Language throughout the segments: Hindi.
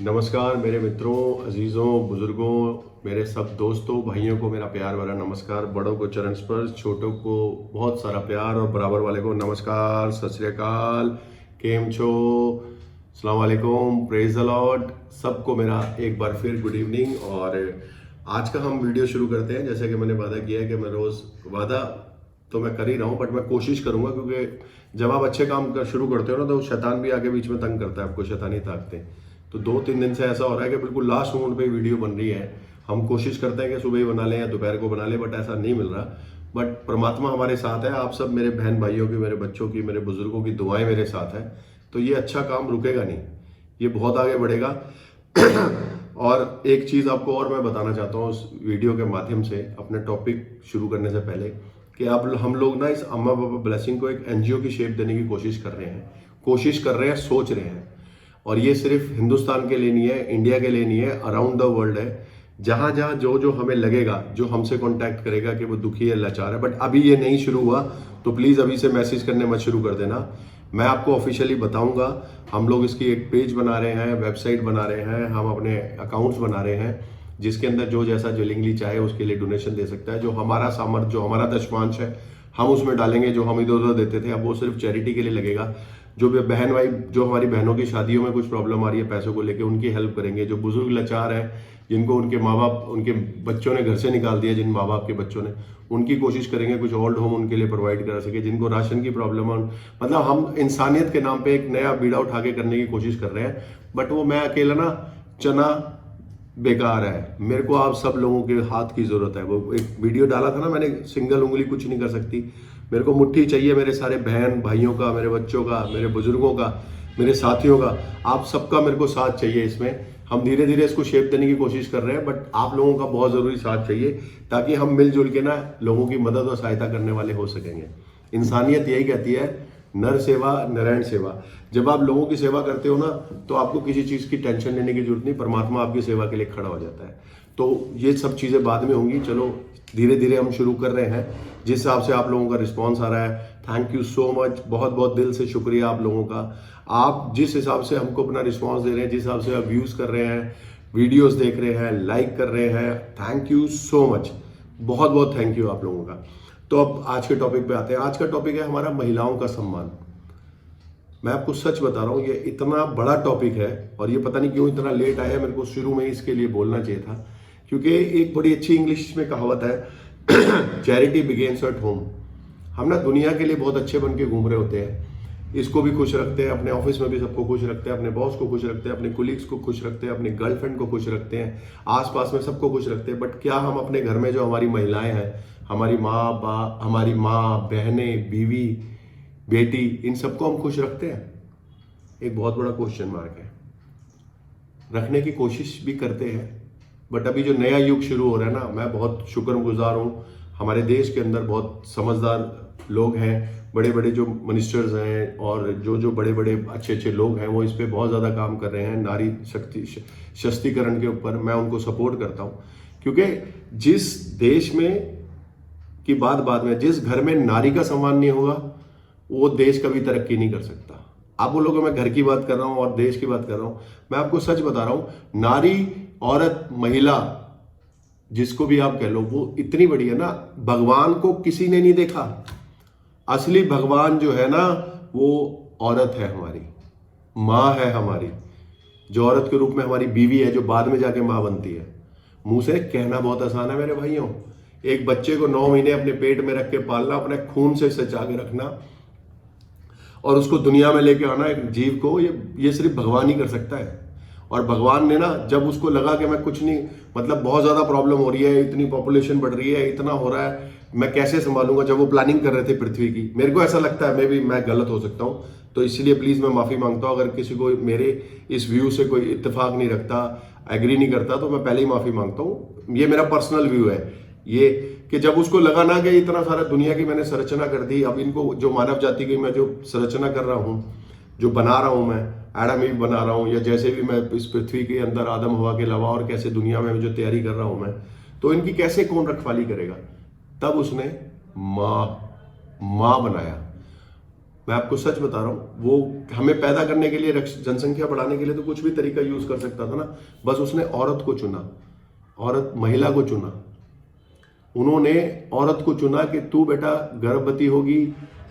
नमस्कार मेरे मित्रों, अजीज़ों, बुज़ुर्गों, मेरे सब दोस्तों, भाइयों को मेरा प्यार भरा नमस्कार। बड़ों को चरण स्पर्श, छोटों को बहुत सारा प्यार और बराबर वाले को नमस्कार, सत श्री अकाल, केम छो, अस्सलाम वालेकुम, प्रेज द लॉर्ड। सबको मेरा एक बार फिर गुड इवनिंग। और आज का हम वीडियो शुरू करते हैं। जैसे कि मैंने वादा किया है कि मैं रोज़ वादा तो मैं कर ही रहा हूँ, बट मैं कोशिश करूँगा, क्योंकि जब आप अच्छे काम शुरू करते हो ना तो शैतान भी आके बीच में तंग करता है, आपको शैतानी ताकतें। तो 2-3 दिन से ऐसा हो रहा है कि बिल्कुल लास्ट मोमेंट पे वीडियो बन रही है। हम कोशिश करते हैं कि सुबह ही बना लें या दोपहर को बना लें, बट ऐसा नहीं मिल रहा। बट परमात्मा हमारे साथ है। आप सब मेरे बहन भाइयों की, मेरे बच्चों की, मेरे बुजुर्गों की दुआएं मेरे साथ है। तो ये अच्छा काम रुकेगा नहीं, ये बहुत आगे बढ़ेगा। और एक चीज़ आपको और मैं बताना चाहता हूँ उस वीडियो के माध्यम से, अपने टॉपिक शुरू करने से पहले, कि अब हम लोग ना इस अम्मा पापा ब्लेसिंग को एक एनजीओ की शेप देने की कोशिश कर रहे हैं, सोच रहे हैं। और ये सिर्फ हिंदुस्तान के लिए नहीं है, इंडिया के लिए नहीं है, अराउंड द वर्ल्ड है। जहां जहां जो जो हमें लगेगा, जो हमसे कांटेक्ट करेगा कि वो दुखी है, लाचार है, बट अभी ये नहीं शुरू हुआ, तो प्लीज़ अभी से मैसेज करने मत शुरू कर देना। मैं आपको ऑफिशियली बताऊंगा। हम लोग इसकी एक पेज बना रहे हैं, वेबसाइट बना रहे हैं, हम अपने अकाउंट्स बना रहे हैं, जिसके अंदर जो जैसा विलिंगली चाहे उसके लिए डोनेशन दे सकता है। जो हमारा सामर्थ्य, जो हमारा दशमांश है, हम उसमें डालेंगे। जो हम इधर उधर देते थे, अब वो सिर्फ चैरिटी के लिए लगेगा। जो भी बहन भाई, जो हमारी बहनों की शादियों में कुछ प्रॉब्लम आ रही है पैसों को लेके, उनकी हेल्प करेंगे। जो बुजुर्ग लाचार हैं, जिनको उनके माँ बाप, उनके बच्चों ने घर से निकाल दिया, जिन माँ बाप के बच्चों ने, उनकी कोशिश करेंगे कुछ ओल्ड होम उनके लिए प्रोवाइड करा सके। जिनको राशन की प्रॉब्लम है, मतलब हम इंसानियत के नाम पे एक नया बीड़ा उठा के करने की कोशिश कर रहे हैं। बट वो मैं अकेला ना चना बेकार है। मेरे को आप सब लोगों के हाथ की जरूरत है। वो एक वीडियो डाला था ना मैंने, सिंगल उंगली कुछ नहीं कर सकती, मेरे को मुट्ठी चाहिए मेरे सारे बहन भाइयों का, मेरे बच्चों का, मेरे बुजुर्गों का, मेरे साथियों का, आप सबका मेरे को साथ चाहिए इसमें। हम धीरे धीरे इसको शेप देने की कोशिश कर रहे हैं, बट आप लोगों का बहुत जरूरी साथ चाहिए, ताकि हम मिलजुल के ना लोगों की मदद और सहायता करने वाले हो सकेंगे। इंसानियत यही कहती है, नर सेवा नारायण सेवा। जब आप लोगों की सेवा करते हो ना, तो आपको किसी चीज की टेंशन लेने की जरूरत नहीं, परमात्मा आपकी सेवा के लिए खड़ा हो जाता है। तो ये सब चीजें बाद में होंगी। चलो धीरे धीरे हम शुरू कर रहे हैं। जिस हिसाब से आप लोगों का रिस्पॉन्स आ रहा है, थैंक यू सो मच, बहुत बहुत दिल से शुक्रिया आप लोगों का। आप जिस हिसाब से हमको अपना रिस्पॉन्स दे रहे हैं, जिस हिसाब से आप व्यूज कर रहे हैं, वीडियोस देख रहे हैं, लाइक कर रहे हैं, थैंक यू सो मच, बहुत बहुत थैंक यू आप लोगों का। तो अब आज के टॉपिक पे आते हैं। आज का टॉपिक है हमारा महिलाओं का सम्मान। मैं आपको सच बता रहा हूँ, ये इतना बड़ा टॉपिक है, और ये पता नहीं क्यों इतना लेट आया। मेरे को शुरू में इसके लिए बोलना चाहिए था, क्योंकि एक बड़ी अच्छी इंग्लिश में कहावत है, चैरिटी बिगेन्स एट होम। हम ना दुनिया के लिए बहुत अच्छे बन के घूम रहे होते हैं, इसको भी खुश रखते हैं, अपने ऑफिस में भी सबको खुश रखते हैं, अपने बॉस को खुश रखते हैं, अपने कुलीग्स को खुश रखते हैं, अपनी गर्लफ्रेंड को खुश रखते हैं, आसपास में सबको खुश रखते हैं। बट क्या हम अपने घर में जो हमारी महिलाएं हैं, हमारी माँ बहनें, बीवी, बेटी, इन सबको हम खुश रखते हैं? एक बहुत बड़ा क्वेश्चन मार्क है। रखने की कोशिश भी करते हैं, बट अभी जो नया युग शुरू हो रहा है ना, मैं बहुत शुक्रगुजार हूँ। हमारे देश के अंदर बहुत समझदार लोग हैं, बड़े बड़े जो मिनिस्टर्स हैं, और जो जो बड़े बड़े अच्छे अच्छे लोग हैं, वो इस पर बहुत ज़्यादा काम कर रहे हैं, नारी शक्ति सशक्तिकरण के ऊपर। मैं उनको सपोर्ट करता हूँ, क्योंकि जिस देश में की बात बाद में, जिस घर में नारी का सम्मान नहीं होगा, वो देश कभी तरक्की नहीं कर सकता। आप बोलोगे मैं घर की बात कर रहा हूं और देश की बात कर रहा हूं, मैं आपको सच बता रहा हूं, नारी, औरत, महिला, जिसको भी आप कह लो, वो इतनी बड़ी है ना। भगवान को किसी ने नहीं देखा, असली भगवान जो है ना, वो औरत है, हमारी माँ है हमारी, जो औरत के रूप में हमारी बीवी है, जो बाद में जाके माँ बनती है। मुंह से कहना बहुत आसान है मेरे भाइयों। एक बच्चे को 9 महीने अपने पेट में रख के पालना, अपने खून से सचा के रखना, और उसको दुनिया में लेके आना, एक जीव को, ये सिर्फ भगवान ही कर सकता है। और भगवान ने ना, जब उसको लगा कि मैं कुछ नहीं, मतलब बहुत ज्यादा प्रॉब्लम हो रही है, इतनी पॉपुलेशन बढ़ रही है, इतना हो रहा है, मैं कैसे संभालूंगा, जब वो प्लानिंग कर रहे थे पृथ्वी की, मेरे को ऐसा लगता है, मैं गलत हो सकता हूँ, तो इसलिए प्लीज मैं माफी मांगता हूँ। अगर किसी को मेरे इस व्यू से कोई इत्तेफाक नहीं रखता, एग्री नहीं करता, तो मैं पहले ही माफी मांगता हूँ। ये मेरा पर्सनल व्यू है, ये कि जब उसको लगा ना कि इतना सारा दुनिया की मैंने संरचना कर दी, अब इनको जो मानव जाति की मैं जो संरचना कर रहा हूँ, जो बना रहा हूँ, मैं एडम ईव बना रहा हूँ, या जैसे भी मैं इस पृथ्वी के अंदर आदम हवा के अलावा और कैसे दुनिया में जो तैयारी कर रहा हूँ मैं, तो इनकी कैसे कौन रखवाली करेगा? तब उसने माँ बनाया। मैं आपको सच बता रहा हूं, वो हमें पैदा करने के लिए, जनसंख्या बढ़ाने के लिए तो कुछ भी तरीका यूज कर सकता था ना, बस उसने औरत को चुना, औरत महिला को चुना। उन्होंने औरत को चुना कि तू बेटा गर्भवती होगी,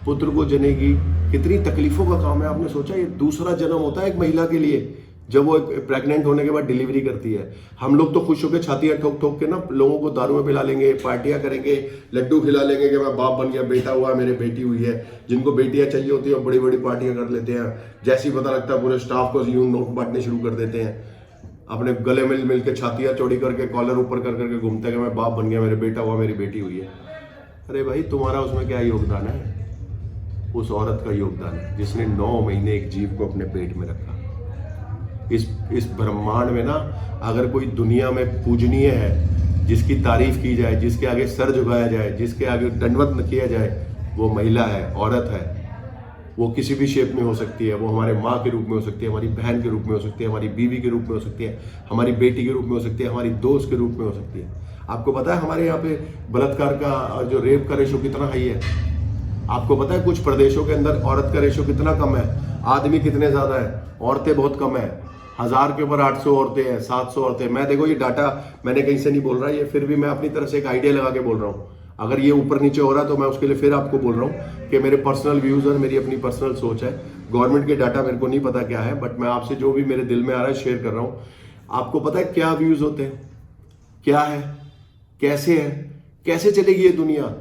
पुत्र को जनेगी। कितनी तकलीफों का काम है, आपने सोचा? ये दूसरा जन्म होता है एक महिला के लिए जब वो प्रेग्नेंट होने के बाद डिलीवरी करती है। हम लोग तो खुश होकर छातियां ठोक ठोक के ना लोगों को दारू में पिला लेंगे, पार्टियां करेंगे, लड्डू खिला लेंगे कि मैं बाप बन गया, बेटा हुआ, मेरे बेटी हुई है। जिनको बेटियां चाहिए होती है बड़ी बड़ी पार्टियां कर लेते हैं, जैसे ही पता लगता है पूरे स्टाफ को यूं नोट बांटने शुरू कर देते हैं, अपने गले मिल के छातियां चौड़ी करके कॉलर ऊपर कर करके घूमते हैं कि मैं बाप बन गया, मेरे बेटा हुआ, मेरी बेटी हुई है। अरे भाई, तुम्हारा उसमें क्या योगदान है? उस औरत का योगदान है जिसने 9 महीने एक जीव को अपने पेट में रखा। इस ब्रह्मांड में ना अगर कोई दुनिया में पूजनीय है, जिसकी तारीफ की जाए, जिसके आगे सर झुकाया जाए, जिसके आगे दंडवत न किया जाए, वो महिला है, औरत है। वो किसी भी शेप में हो सकती है। वो हमारे माँ के रूप में हो सकती है, हमारी बहन के रूप में हो सकती है, हमारी बीवी के रूप में हो सकती है, हमारी बेटी के रूप में हो सकती है, हमारी दोस्त के रूप में हो सकती है। आपको पता है हमारे यहाँ पे बलात्कार का जो रेप का रेशो कितना हाई है? आपको पता है कुछ प्रदेशों के अंदर औरत का रेशो कितना कम है? आदमी कितने ज्यादा है, औरतें बहुत कम है। 1000 के ऊपर 800 औरतें हैं, 700 औरतें। मैं देखो ये डाटा मैंने कहीं से नहीं बोल रहा, ये फिर भी मैं अपनी तरफ से एक आइडिया लगा के बोल रहा हूँ। अगर ये ऊपर नीचे हो रहा तो मैं उसके लिए फिर आपको बोल रहा हूँ कि मेरे पर्सनल व्यूज और मेरी अपनी पर्सनल सोच है। गवर्नमेंट के डाटा मेरे को नहीं पता क्या है, बट मैं आपसे जो भी मेरे दिल में आ रहा है शेयर कर रहा हूँ। आपको पता है क्या व्यूज होते हैं, क्या है, कैसे है, कैसे चलेगी ये दुनिया?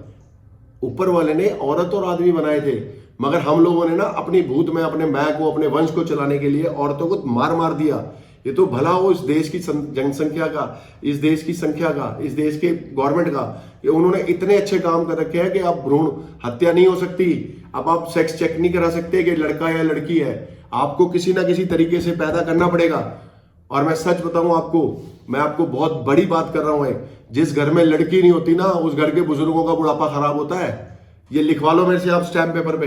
ऊपर वाले ने औरत और आदमी बनाए थे, मगर हम लोगों ने ना अपनी भूत में, अपने मैं को, अपने वंश को चलाने के लिए औरतों को मार दिया। ये तो भला हो इस देश की जनसंख्या का, इस देश की संख्या का, इस देश के गवर्नमेंट का, ये उन्होंने इतने अच्छे काम कर रखे हैं कि अब भ्रूण हत्या नहीं हो सकती। अब आप सेक्स चेक नहीं करा सकते कि लड़का या लड़की है। आपको किसी ना किसी तरीके से पैदा करना पड़ेगा। और मैं सच बताऊं आपको, मैं आपको बहुत बड़ी बात कर रहा हूं, जिस घर में लड़की नहीं होती ना, उस घर के बुजुर्गों का बुढ़ापा खराब होता है। ये लिखवा लो मेरे से आप स्टैम्प पेपर पे।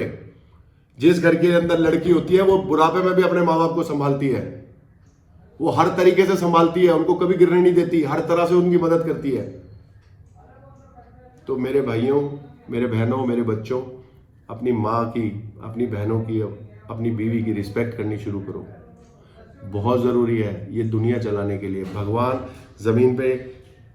जिस घर के अंदर लड़की होती है वो बुढ़ापे में भी अपने माँ बाप को संभालती है। वो हर तरीके से संभालती है, उनको कभी गिरने नहीं देती, हर तरह से उनकी मदद करती है। तो मेरे भाइयों, मेरे बहनों, मेरे बच्चों, अपनी माँ की, अपनी बहनों की, अपनी बीवी की रिस्पेक्ट करनी शुरू करो। बहुत जरूरी है ये दुनिया चलाने के लिए। भगवान जमीन पे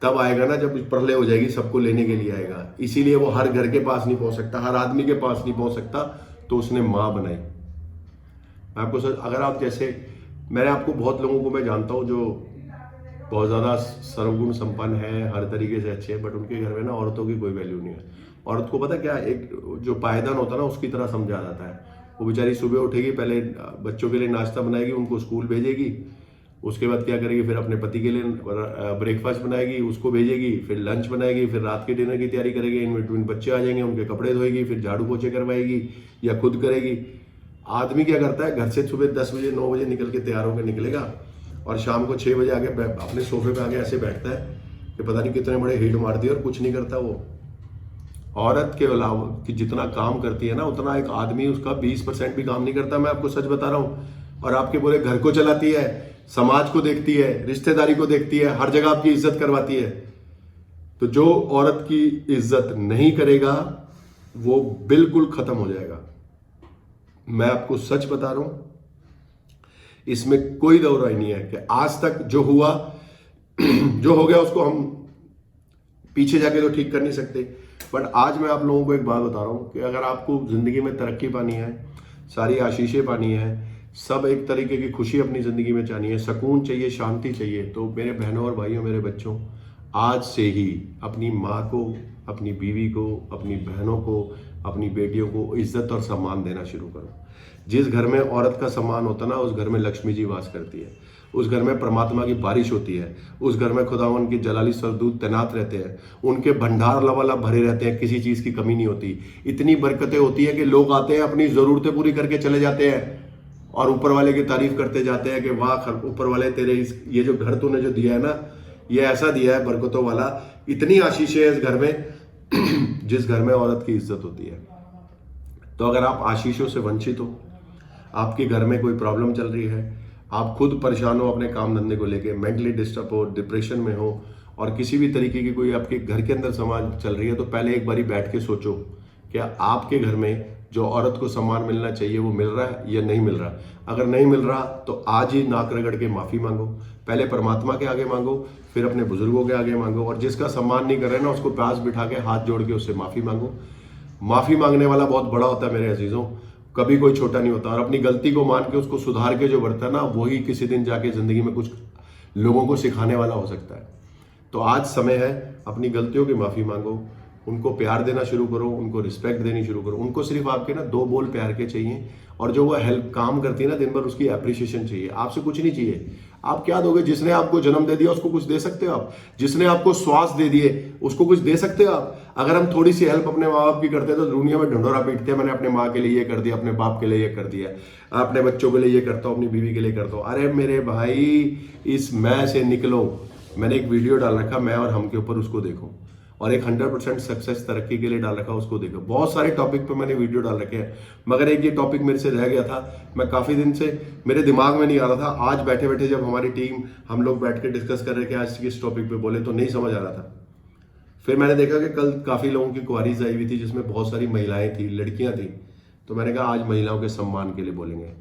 तब आएगा ना जब प्रलय हो जाएगी, सबको लेने के लिए आएगा। इसीलिए वो हर घर के पास नहीं पहुंच सकता, हर आदमी के पास नहीं पहुंच सकता, तो उसने माँ बनाई। मैं आपको सच, अगर आप जैसे, मैंने आपको बहुत लोगों को मैं जानता हूँ जो बहुत ज़्यादा सर्वगुण संपन्न है, हर तरीके से अच्छे हैं, बट उनके घर में ना औरतों की कोई वैल्यू नहीं है। औरत को पता क्या, एक जो पायदान होता है ना उसकी तरह समझा जाता है। वो बेचारी सुबह उठेगी, पहले बच्चों के लिए नाश्ता बनाएगी, उनको स्कूल भेजेगी, उसके बाद क्या करेगी, फिर अपने पति के लिए ब्रेकफास्ट बनाएगी, उसको भेजेगी, फिर लंच बनाएगी, फिर रात के डिनर की तैयारी करेगी, इन बिटवीन बच्चे आ जाएंगे, उनके कपड़े धोएगी, फिर झाड़ू पोछे करवाएगी या खुद करेगी। आदमी क्या करता है, घर से सुबह 10 बजे 9 बजे निकल के तैयार होकर निकलेगा और शाम को 6 बजे आके अपने सोफे पे आके ऐसे बैठता है कि पता नहीं कितने बड़े हिट मार दिए और कुछ नहीं करता। वो औरत के अलावा कि जितना काम करती है ना, उतना एक आदमी उसका 20% भी काम नहीं करता। मैं आपको सच बता रहा हूँ। और आपके पूरे घर को चलाती है, समाज को देखती है, रिश्तेदारी को देखती है, हर जगह आपकी इज्जत करवाती है। तो जो औरत की इज्जत नहीं करेगा वो बिल्कुल खत्म हो जाएगा। मैं आपको सच बता रहा हूं, इसमें कोई दो राय नहीं है कि आज तक जो हुआ जो हो गया उसको हम पीछे जाके तो ठीक कर नहीं सकते। बट आज मैं आप लोगों को एक बात बता रहा हूं कि अगर आपको जिंदगी में तरक्की पानी है, सारी आशीषें पानी है, सब एक तरीके की खुशी अपनी जिंदगी में चाहनी है, सुकून चाहिए, शांति चाहिए, तो मेरे बहनों और भाइयों, मेरे बच्चों, आज से ही अपनी माँ को, अपनी बीवी को, अपनी बहनों को, अपनी बेटियों को इज्जत और सम्मान देना शुरू करो। जिस घर में औरत का सम्मान होता है ना, उस घर में लक्ष्मी जी वास करती है, उस घर में परमात्मा की बारिश होती है, उस घर में खुदावन के जलाली सरदूत तैनात रहते हैं, उनके भंडार लबालब भरे रहते हैं, किसी चीज़ की कमी नहीं होती। इतनी बरकतें होती है कि लोग आते हैं, अपनी ज़रूरतें पूरी करके चले जाते हैं और ऊपर वाले की तारीफ करते जाते हैं कि वाह ऊपर वाले, तेरे ये जो घर तूने जो दिया है ना, ये ऐसा दिया है बरकतों वाला। इतनी आशीषें है इस घर में जिस घर में औरत की इज्जत होती है। तो अगर आप आशीषों से वंचित हो, आपके घर में कोई प्रॉब्लम चल रही है, आप खुद परेशान हो अपने काम धंधे को लेके, मेंटली डिस्टर्ब हो, डिप्रेशन में हो, और किसी भी तरीके की कोई आपके घर के अंदर समाज चल रही है, तो पहले एक बारी बैठ के सोचो क्या आपके घर में जो औरत को सम्मान मिलना चाहिए वो मिल रहा है या नहीं मिल रहा। अगर नहीं मिल रहा तो आज ही नाक रगड़ के माफ़ी मांगो, पहले परमात्मा के आगे मांगो, फिर अपने बुजुर्गों के आगे मांगो, और जिसका सम्मान नहीं कर रहे ना उसको पास बिठा के हाथ जोड़ के उससे माफ़ी मांगो। माफ़ी मांगने वाला बहुत बड़ा होता है मेरे अजीज़ों, कभी कोई छोटा नहीं होता। और अपनी गलती को मान के उसको सुधार के जो बढ़ता है ना, वही किसी दिन जाके ज़िंदगी में कुछ लोगों को सिखाने वाला हो सकता है। तो आज समय है, अपनी गलतियों की माफ़ी मांगो, उनको प्यार देना शुरू करो, उनको रिस्पेक्ट देनी शुरू करो। उनको सिर्फ आपके ना 2 बोल प्यार के चाहिए, और जो वो हेल्प काम करती है ना दिन भर, उसकी अप्रिशिएशन चाहिए। आपसे कुछ नहीं चाहिए। आप क्या दोगे? जिसने आपको जन्म दे दिया उसको कुछ दे सकते हो आप? जिसने आपको श्वास दे दिए उसको कुछ दे सकते हो आप? अगर हम थोड़ी सी हेल्प अपने माँ बाप की करते हैं तो दुनिया में ढंढोरा पीटते हैं, मैंने अपने माँ के लिए ये कर दिया, अपने बाप के लिए ये कर दिया, अपने बच्चों के लिए ये करता हूँ, अपनी बीवी के लिए करता हूँ। अरे मेरे भाई, इस मैं से निकलो। मैंने एक वीडियो डाल रखा मैं और हम के ऊपर, उसको देखो। और एक 100% सक्सेस तरक्की के लिए डाल रखा, उसको देखो। बहुत सारे टॉपिक पे मैंने वीडियो डाल रखे हैं, मगर एक ये टॉपिक मेरे से रह गया था। मैं काफ़ी दिन से मेरे दिमाग में नहीं आ रहा था। आज बैठे बैठे जब हमारी टीम हम लोग बैठ के डिस्कस कर रहे थे आज किस टॉपिक पे बोले, तो नहीं समझ आ रहा था। फिर मैंने देखा कि कल काफ़ी लोगों की क्वारीज आई हुई थी जिसमें बहुत सारी महिलाएं थी, लड़कियां थी। तो मैंने कहा आज महिलाओं के सम्मान के लिए बोलेंगे।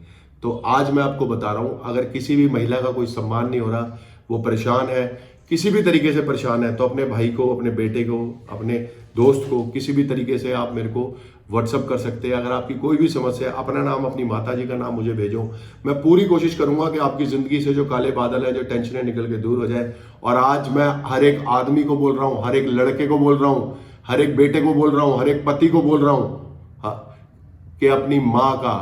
तो आज मैं आपको बता रहा हूं, अगर किसी भी महिला का कोई सम्मान नहीं हो रहा, वो परेशान है, किसी भी तरीके से परेशान है, तो अपने भाई को, अपने बेटे को, अपने दोस्त को किसी भी तरीके से आप मेरे को व्हाट्सअप कर सकते हैं। अगर आपकी कोई भी समस्या है, अपना नाम, अपनी माता जी का नाम मुझे भेजो। मैं पूरी कोशिश करूंगा कि आपकी जिंदगी से जो काले बादल है, जो टेंशनें निकल के दूर हो जाए। और आज मैं हर एक आदमी को बोल रहा हूं, हर एक लड़के को बोल रहा हूं, हर एक बेटे को बोल रहा हूं, हर एक पति को बोल रहा हूं कि अपनी माँ का,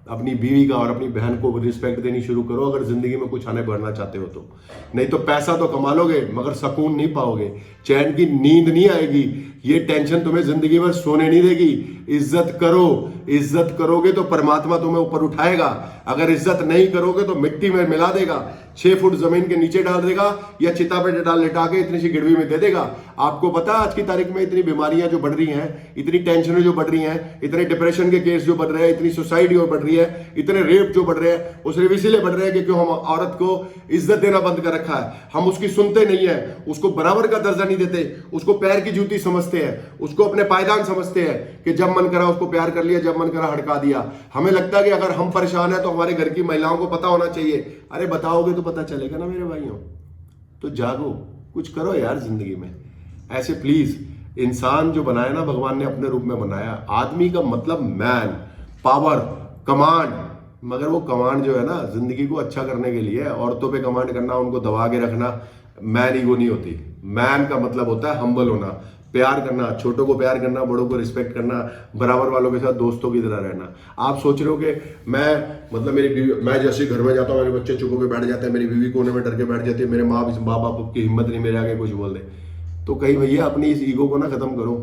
अपनी बीवी का और अपनी बहन को रिस्पेक्ट देनी शुरू करो, अगर जिंदगी में कुछ आने बढ़ना चाहते हो तो। नहीं तो पैसा तो कमा लोगे मगर सुकून नहीं पाओगे, चैन की नींद नहीं आएगी, ये टेंशन तुम्हें जिंदगी भर सोने नहीं देगी। इज्जत करो, इज्जत करोगे तो परमात्मा तुम्हें ऊपर उठाएगा। अगर इज्जत नहीं करोगे तो मिट्टी में मिला देगा, 6 फुट जमीन के नीचे डाल देगा, या चिता पे डाल लिटा के इतनी सी गिरवी में दे देगा। आपको पता है आज की तारीख में इतनी बीमारियां जो बढ़ रही हैं, इतनी टेंशनें जो बढ़ रही हैं, इतने डिप्रेशन के केस जो बढ़ रहे हैं, इतनी सुसाइड जो बढ़ रही है, इतने रेप जो बढ़ रहे हैं, वो सिर्फ इसीलिए बढ़ रहे हैं कि क्यों हम औरत को इज्जत देना बंद कर रखा है। हम उसकी सुनते नहीं है, उसको बराबर का दर्जा नहीं देते, उसको पैर की जूती समझते हैं, उसको अपने पायदान समझते हैं कि जब मन करा उसको प्यार कर लिया, जब मन करा हड़का दिया। हमें लगता है कि अगर हम परेशान है तो हमारे घर की महिलाओं को पता होना चाहिए। अरे बताओगे तो पता चलेगा ना मेरे भाइयों। तो जागो, कुछ करो यार जिंदगी में। ऐसे प्लीज, इंसान जो बनाया ना भगवान ने अपने रूप में बनाया। आदमी का मतलब मैन, पावर, कमांड, मगर वो कमांड जो है ना जिंदगी को अच्छा करने के लिए, औरतों पे कमांड करना, उनको दबा के रखना, मैन ईगो नहीं होती। मैन का मतलब होता है हम्बल होना, प्यार करना, छोटों को प्यार करना, बड़ों को रिस्पेक्ट करना, बराबर वालों के साथ दोस्तों की तरह रहना। आप सोच रहे हो कि मैं जैसे घर में जाता हूँ मेरे बच्चे चुप होकर बैठ जाते हैं, मेरी बीवी कोने में डर के बैठ जाती है, मेरे माँ बाप की हिम्मत नहीं मेरे आगे कुछ बोल दे। तो कहीं भैया अपनी इस ईगो को ना खत्म करो,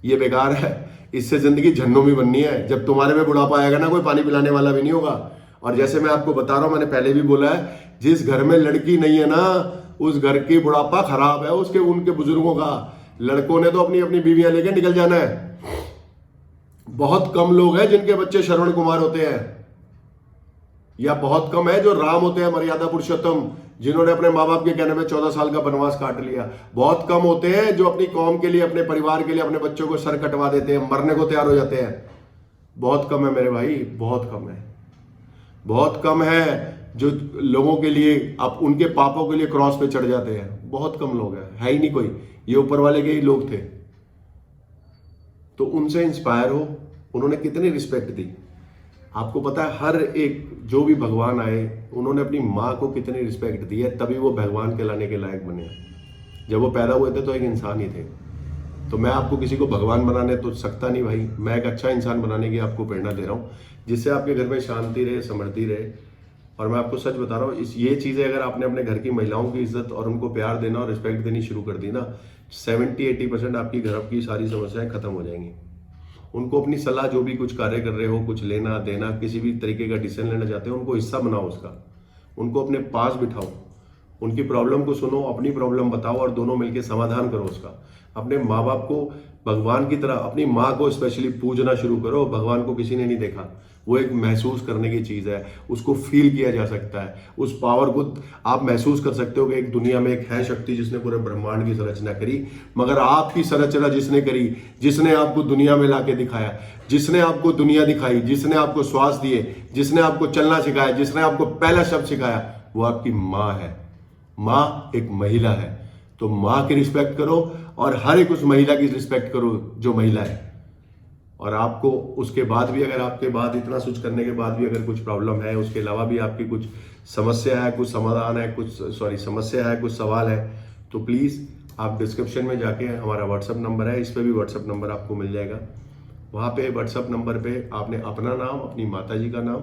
ये बेकार है। इससे जिंदगी झन्नों में बननी है। जब तुम्हारे में बुढ़ापा आएगा ना, कोई पानी पिलाने वाला भी नहीं होगा। और जैसे मैं आपको बता रहा हूं, मैंने पहले भी बोला है, जिस घर में लड़की नहीं है ना, उस घर की बुढ़ापा खराब है उसके, उनके बुजुर्गों का। लड़कों ने तो अपनी अपनी बीवियां लेके निकल जाना है। बहुत कम लोग हैं जिनके बच्चे श्रवण कुमार होते हैं, या बहुत कम है जो राम होते हैं, मर्यादा पुरुषोत्तम, जिन्होंने अपने माँ बाप के कहने में 14 साल का वनवास काट लिया। बहुत कम होते हैं जो अपनी कौम के लिए, अपने परिवार के लिए, अपने बच्चों को सर कटवा देते हैं, मरने को तैयार हो जाते हैं। बहुत कम है मेरे भाई, बहुत कम है। बहुत कम है जो लोगों के लिए, आप उनके पापों के लिए क्रॉस पे चढ़ जाते हैं। बहुत कम लोग हैं, है ही नहीं कोई। ये ऊपर वाले के ही लोग थे। तो उनसे इंस्पायर हो, उन्होंने कितनी रिस्पेक्ट दी। आपको पता है हर एक जो भी भगवान आए, उन्होंने अपनी माँ को कितनी रिस्पेक्ट दी है, तभी वो भगवान कहलाने के लायक बने। जब वो पैदा हुए थे तो एक इंसान ही थे। तो मैं आपको किसी को भगवान बनाने तो सकता नहीं भाई, मैं एक अच्छा इंसान बनाने की आपको प्रेरणा दे रहा हूँ, जिससे आपके घर में शांति रहे, समृद्धि रहे। और मैं आपको सच बता रहा हूँ, ये चीज़ें अगर आपने अपने घर की महिलाओं की इज्जत और उनको प्यार देना और रिस्पेक्ट देनी शुरू कर दी ना, 70-80% आपकी घर की सारी समस्याएं खत्म हो जाएंगी। उनको अपनी सलाह, जो भी कुछ कार्य कर रहे हो, कुछ लेना देना, किसी भी तरीके का डिसीजन लेना चाहते हो, उनको हिस्सा बनाओ उसका, उनको अपने पास बिठाओ, उनकी प्रॉब्लम को सुनो, अपनी प्रॉब्लम बताओ और दोनों मिलकर समाधान करो उसका। अपने माँ बाप को भगवान की तरह, अपनी माँ को स्पेशली पूजना शुरू करो। भगवान को किसी ने नहीं देखा, वो एक महसूस करने की चीज़ है, उसको फील किया जा सकता है। उस पावर को आप महसूस कर सकते हो कि एक दुनिया में एक है शक्ति जिसने पूरे ब्रह्मांड की संरचना करी, मगर आपकी संरचना जिसने करी, जिसने आपको दुनिया में लाके दिखाया, जिसने आपको दुनिया दिखाई, जिसने आपको श्वास दिए, जिसने आपको चलना सिखाया, जिसने आपको पहला शब्द सिखाया, वो आपकी माँ है। माँ एक महिला है, तो माँ की रिस्पेक्ट करो और हर एक उस महिला की रिस्पेक्ट करो जो महिला है। और आपको उसके बाद भी, अगर आपके बाद इतना कुछ करने के बाद भी अगर कुछ प्रॉब्लम है, उसके अलावा भी आपकी कुछ समस्या है, कुछ समाधान है, समस्या है, कुछ सवाल है, तो प्लीज़ आप डिस्क्रिप्शन में जाके हमारा व्हाट्सअप नंबर है, इस पर भी व्हाट्सअप नंबर आपको मिल जाएगा। वहाँ पे व्हाट्सअप नंबर पे आपने अपना नाम, अपनी माता जी का नाम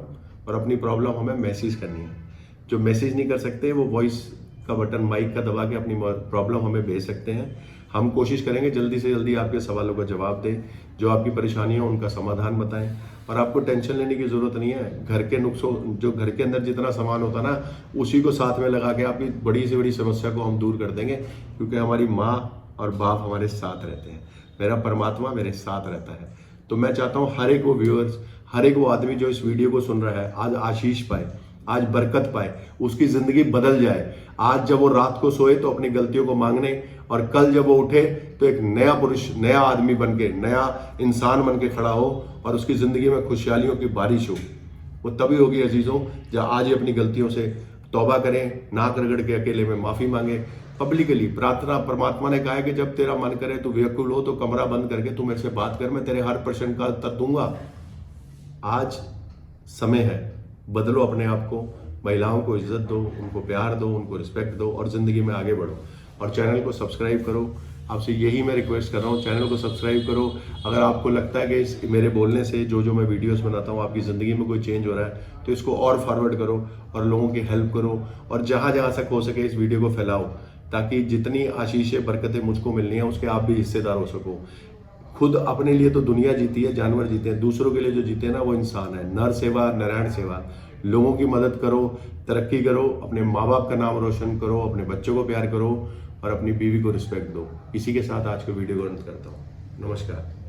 और अपनी प्रॉब्लम हमें मैसेज करनी है। जो मैसेज नहीं कर सकते वो वॉइस का बटन माइक का दबा के अपनी प्रॉब्लम हमें भेज सकते हैं। हम कोशिश करेंगे जल्दी से जल्दी आपके सवालों का जवाब दें, जो आपकी परेशानी है उनका समाधान बताएं। और आपको टेंशन लेने की ज़रूरत नहीं है। घर के नुस्खों, जो घर के अंदर जितना सामान होता ना, उसी को साथ में लगा के आपकी बड़ी से बड़ी समस्या को हम दूर कर देंगे, क्योंकि हमारी माँ और बाप हमारे साथ रहते हैं। मेरा परमात्मा मेरे साथ रहता है। तो मैं चाहता हूँ हर एक वो व्यूअर्स, हर एक वो आदमी जो इस वीडियो को सुन रहा है, आज आशीष पाए, आज बरकत पाए, उसकी ज़िंदगी बदल जाए। आज जब वो रात को सोए तो अपनी गलतियों को मांगने, और कल जब वो उठे तो एक नया पुरुष, नया आदमी बन के, नया इंसान बन के खड़ा हो और उसकी ज़िंदगी में खुशहालियों की बारिश हो। वो तभी होगी अजीज़ों जब आज ही अपनी गलतियों से तौबा करें, नाक रगड़ के अकेले में माफ़ी मांगे, पब्लिकली प्रार्थना। परमात्मा ने कहा है कि जब तेरा मन करे तो व्याकुल हो तो कमरा बंद करके तू मेरे से बात कर, मैं तेरे हर प्रश्न का उत्तर दूंगा। आज समय है, बदलो अपने आप को, महिलाओं को इज्जत दो, उनको प्यार दो, उनको रिस्पेक्ट दो और ज़िंदगी में आगे बढ़ो। और चैनल को सब्सक्राइब करो। आपसे यही मैं रिक्वेस्ट कर रहा हूँ, चैनल को सब्सक्राइब करो। अगर आपको लगता है कि इस मेरे बोलने से, जो मैं वीडियोस बनाता हूँ, आपकी ज़िंदगी में कोई चेंज हो रहा है, तो इसको और फॉरवर्ड करो और लोगों की हेल्प करो। और जहाँ जहाँ तक हो सके इस वीडियो को फैलाओ, ताकि जितनी आशीषें, बरकतें मुझको मिलनी है उसके आप भी हिस्सेदार हो सको। खुद अपने लिए तो दुनिया जीती है, जानवर जीते हैं, दूसरों के लिए जो जीते हैं ना वो इंसान है। नर सेवा, नारायण सेवा। लोगों की मदद करो, तरक्की करो, अपने माँ बाप का नाम रोशन करो, अपने बच्चों को प्यार करो और अपनी बीवी को रिस्पेक्ट दो। इसी के साथ आज के वीडियो को अंत करता हूँ। नमस्कार।